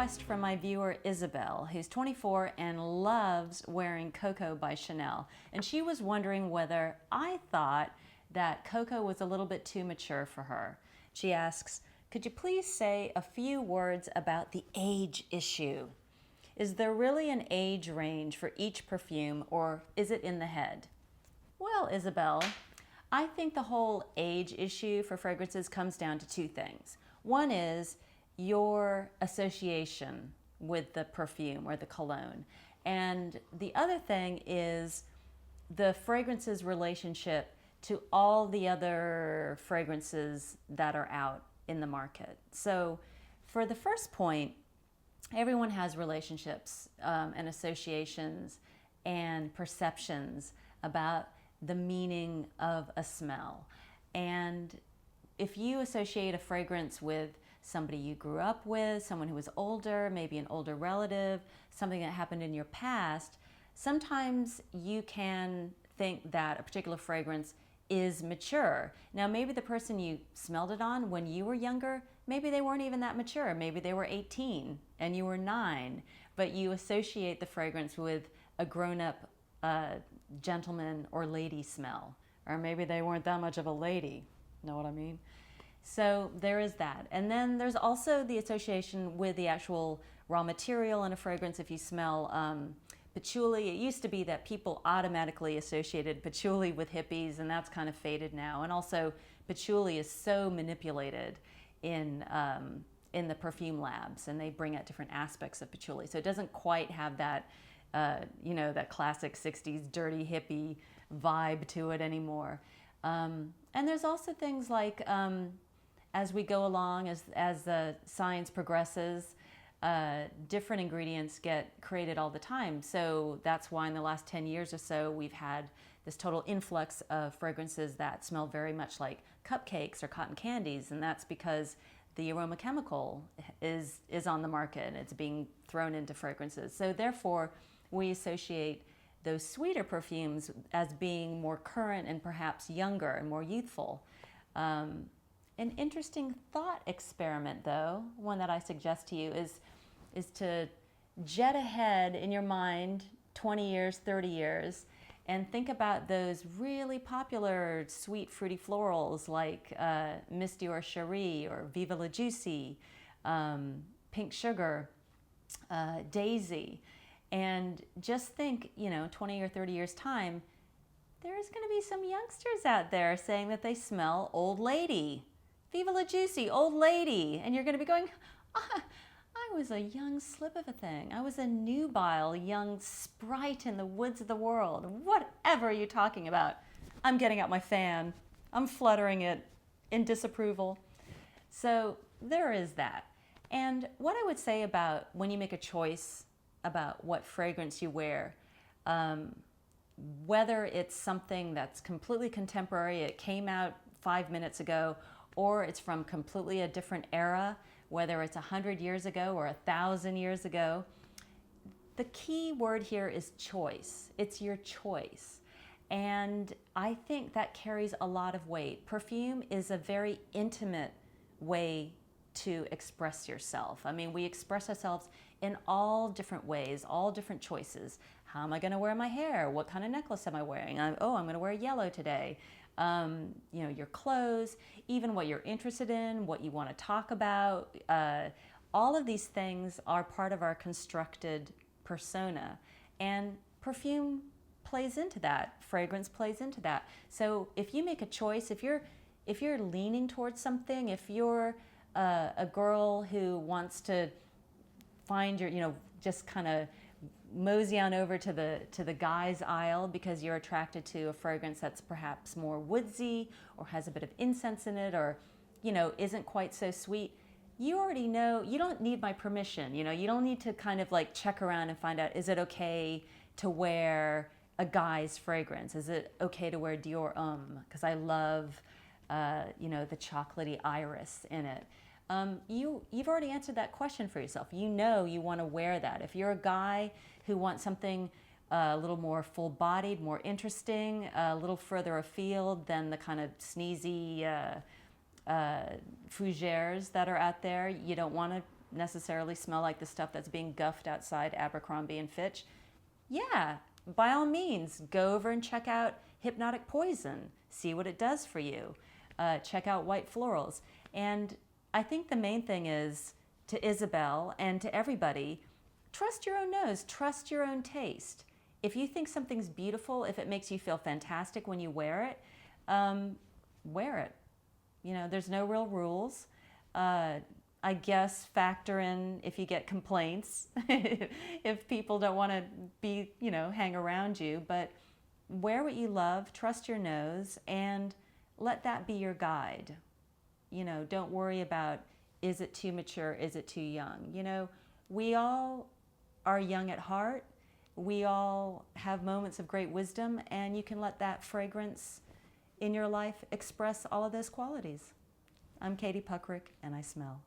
request from my viewer Isabel, who's 24 and loves wearing Coco by Chanel. And she was wondering whether I thought that Coco was a little bit too mature for her. She asks, could you please say a few words about the age issue? Is there really an age range for each perfume, or is it in the head? Well, Isabel, I think the whole age issue for fragrances comes down to two things. One is your association with the perfume or the cologne. And the other thing is the fragrance's relationship to all the other fragrances that are out in the market. So for the first point, everyone has relationships and associations and perceptions about the meaning of a smell. And if you associate a fragrance with somebody you grew up with, someone who was older, maybe an older relative, something that happened in your past, sometimes you can think that a particular fragrance is mature. Now, maybe the person you smelled it on when you were younger, maybe they weren't even that mature. Maybe they were 18 and you were 9, but you associate the fragrance with a grown-up gentleman or lady smell. Or maybe they weren't that much of a lady. Know what I mean? So there is that. And then there's also the association with the actual raw material in a fragrance. If you smell patchouli, it used to be that people automatically associated patchouli with hippies, and that's kind of faded now. And also patchouli is so manipulated in the perfume labs, and they bring out different aspects of patchouli. So it doesn't quite have that, that classic 60s dirty hippie vibe to it anymore. And there's also things like, as we go along, as the science progresses, different ingredients get created all the time. So that's why in the last 10 years or so, we've had this total influx of fragrances that smell very much like cupcakes or cotton candies. And that's because the aroma chemical is on the market and it's being thrown into fragrances. So therefore, we associate those sweeter perfumes as being more current and perhaps younger and more youthful. An interesting thought experiment, though, one that I suggest to you is to jet ahead in your mind 20 years, 30 years, and think about those really popular sweet, fruity florals like Miss Dior Cherie or Viva La Juicy, Pink Sugar, Daisy. And just think, 20 or 30 years' time, there's going to be some youngsters out there saying that they smell old lady. Viva La Juicy, old lady. And you're going to be going, I was a young slip of a thing. I was a nubile young sprite in the woods of the world. Whatever are you talking about? I'm getting out my fan. I'm fluttering it in disapproval. So there is that. And what I would say about when you make a choice about what fragrance you wear, whether it's something that's completely contemporary, it came out 5 minutes ago, or it's from completely a different era, whether it's 100 years ago or 1,000 years ago, the key word here is choice. It's your choice. And I think that carries a lot of weight. Perfume is a very intimate way to express yourself. I mean, we express ourselves in all different ways, all different choices. How am I going to wear my hair? What kind of necklace am I wearing? I'm going to wear yellow today. Your clothes, even what you're interested in, what you want to talk about. All of these things are part of our constructed persona. And perfume plays into that. Fragrance plays into that. So if you make a choice, if you're leaning towards something, if you're a girl who wants to find your, just kind of mosey on over to the guys aisle because you're attracted to a fragrance that's perhaps more woodsy or has a bit of incense in it or, isn't quite so sweet. You already know, you don't need my permission. You don't need to kind of like check around and find out, is it okay to wear a guy's fragrance? Is it okay to wear Dior Because I love, the chocolatey iris in it. You've already answered that question for yourself. You want to wear that. If you're a guy who wants something a little more full-bodied, more interesting, a little further afield than the kind of sneezy fougères that are out there, you don't want to necessarily smell like the stuff that's being guffed outside Abercrombie and Fitch, yeah, by all means, go over and check out Hypnotic Poison. See what it does for you. Check out White Florals. And I think the main thing is, to Isabel and to everybody, trust your own nose, trust your own taste. If you think something's beautiful, if it makes you feel fantastic when you wear it, wear it. You know, there's no real rules. I guess factor in if you get complaints, if people don't want to be, you know, hang around you, but wear what you love, trust your nose, and let that be your guide. You know, don't worry about, is it too mature, is it too young? You know, we all are young at heart. We all have moments of great wisdom, and you can let that fragrance in your life express all of those qualities. I'm Katie Puckrick, and I smell.